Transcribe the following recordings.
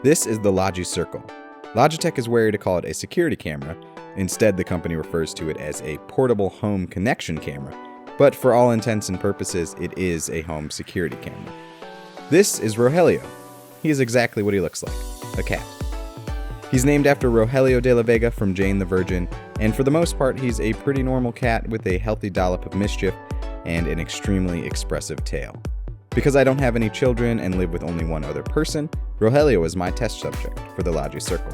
This is the Logi Circle. Logitech is wary to call it a security camera. Instead, the company refers to it as a portable home connection camera, but for all intents and purposes, it is a home security camera. This is Rogelio. He is exactly what he looks like, a cat. He's named after Rogelio de la Vega from Jane the Virgin, and for the most part, he's a pretty normal cat with a healthy dollop of mischief and an extremely expressive tail. Because I don't have any children and live with only one other person, Rogelio is my test subject for the Logi Circle.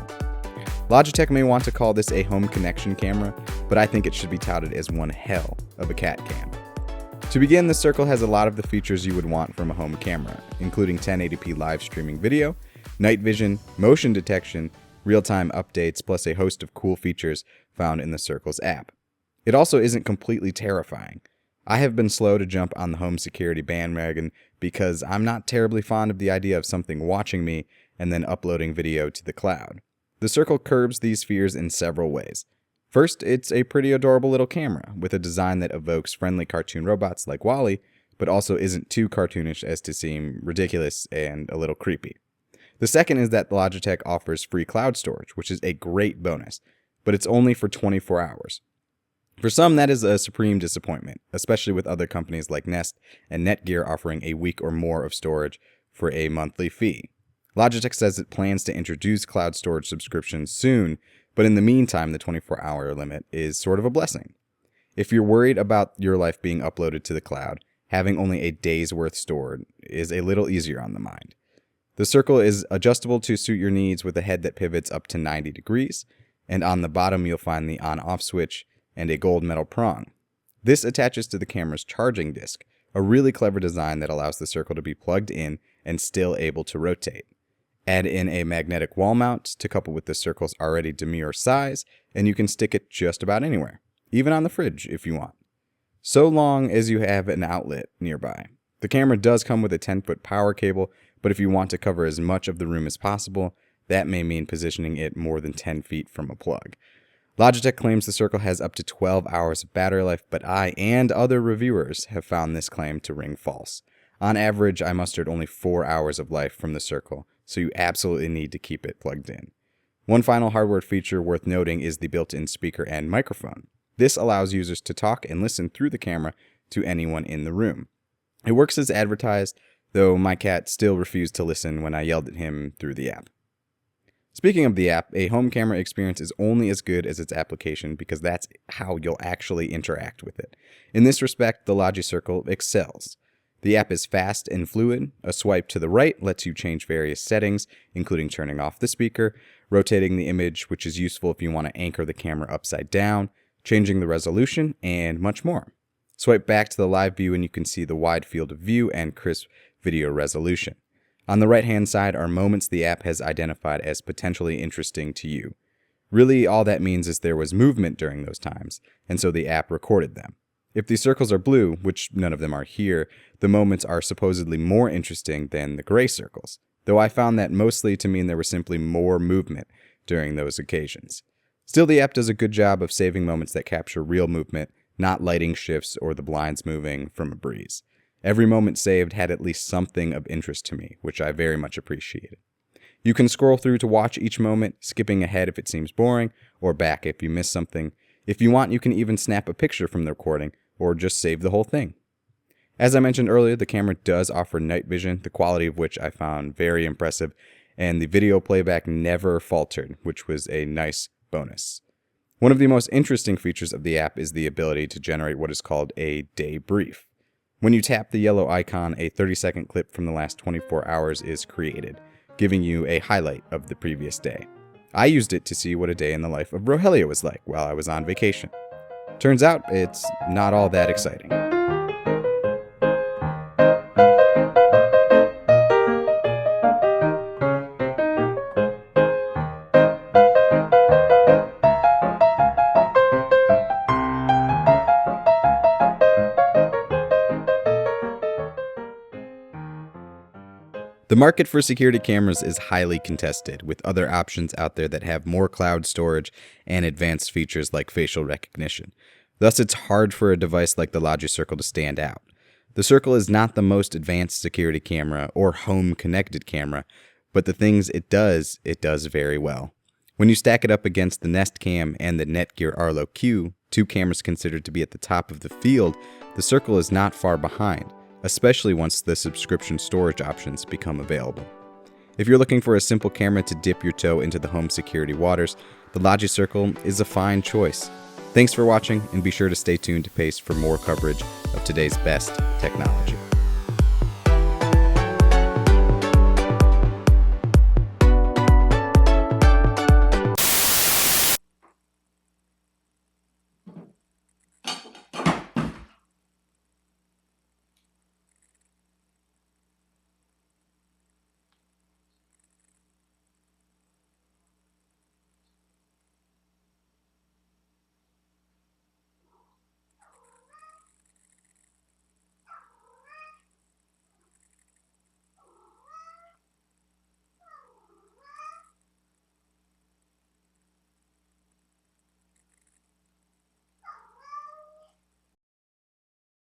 Logitech may want to call this a home connection camera, but I think it should be touted as one hell of a cat cam. To begin, the Circle has a lot of the features you would want from a home camera, including 1080p live streaming video, night vision, motion detection, real-time updates, plus a host of cool features found in the Circle's app. It also isn't completely terrifying. I have been slow to jump on the home security bandwagon because I'm not terribly fond of the idea of something watching me and then uploading video to the cloud. The Circle curbs these fears in several ways. First, it's a pretty adorable little camera with a design that evokes friendly cartoon robots like WALL-E, but also isn't too cartoonish as to seem ridiculous and a little creepy. The second is that Logitech offers free cloud storage, which is a great bonus, but it's only for 24 hours. For some, that is a supreme disappointment, especially with other companies like Nest and Netgear offering a week or more of storage for a monthly fee. Logitech says it plans to introduce cloud storage subscriptions soon, but in the meantime, the 24-hour limit is sort of a blessing. If you're worried about your life being uploaded to the cloud, having only a day's worth stored is a little easier on the mind. The Circle is adjustable to suit your needs with a head that pivots up to 90 degrees, and on the bottom you'll find the on-off switch and a gold metal prong. This attaches to the camera's charging disc, a really clever design that allows the Circle to be plugged in and still able to rotate. Add in a magnetic wall mount to couple with the Circle's already demure size, and you can stick it just about anywhere, even on the fridge if you want. So long as you have an outlet nearby. The camera does come with a 10-foot power cable, but if you want to cover as much of the room as possible, that may mean positioning it more than 10 feet from a plug. Logitech claims the Circle has up to 12 hours of battery life, but I and other reviewers have found this claim to ring false. On average, I mustered only 4 hours of life from the Circle, so you absolutely need to keep it plugged in. One final hardware feature worth noting is the built-in speaker and microphone. This allows users to talk and listen through the camera to anyone in the room. It works as advertised, though my cat still refused to listen when I yelled at him through the app. Speaking of the app, a home camera experience is only as good as its application because that's how you'll actually interact with it. In this respect, the Logi Circle excels. The app is fast and fluid. A swipe to the right lets you change various settings, including turning off the speaker, rotating the image, which is useful if you want to anchor the camera upside down, changing the resolution, and much more. Swipe back to the live view and you can see the wide field of view and crisp video resolution. On the right-hand side are moments the app has identified as potentially interesting to you. Really, all that means is there was movement during those times, and so the app recorded them. If the circles are blue, which none of them are here, the moments are supposedly more interesting than the gray circles, though I found that mostly to mean there was simply more movement during those occasions. Still, the app does a good job of saving moments that capture real movement, not lighting shifts or the blinds moving from a breeze. Every moment saved had at least something of interest to me, which I very much appreciated. You can scroll through to watch each moment, skipping ahead if it seems boring, or back if you miss something. If you want, you can even snap a picture from the recording, or just save the whole thing. As I mentioned earlier, the camera does offer night vision, the quality of which I found very impressive, and the video playback never faltered, which was a nice bonus. One of the most interesting features of the app is the ability to generate what is called a day brief. When you tap the yellow icon, a 30-second clip from the last 24 hours is created, giving you a highlight of the previous day. I used it to see what a day in the life of Rogelio was like while I was on vacation. Turns out, it's not all that exciting. The market for security cameras is highly contested, with other options out there that have more cloud storage and advanced features like facial recognition. Thus, it's hard for a device like the Logi Circle to stand out. The Circle is not the most advanced security camera or home connected camera, but the things it does very well. When you stack it up against the Nest Cam and the Netgear Arlo Q, two cameras considered to be at the top of the field, the Circle is not far behind, especially once the subscription storage options become available. If you're looking for a simple camera to dip your toe into the home security waters, the Logi Circle is a fine choice. Thanks for watching, and be sure to stay tuned to Pace for more coverage of today's best technology.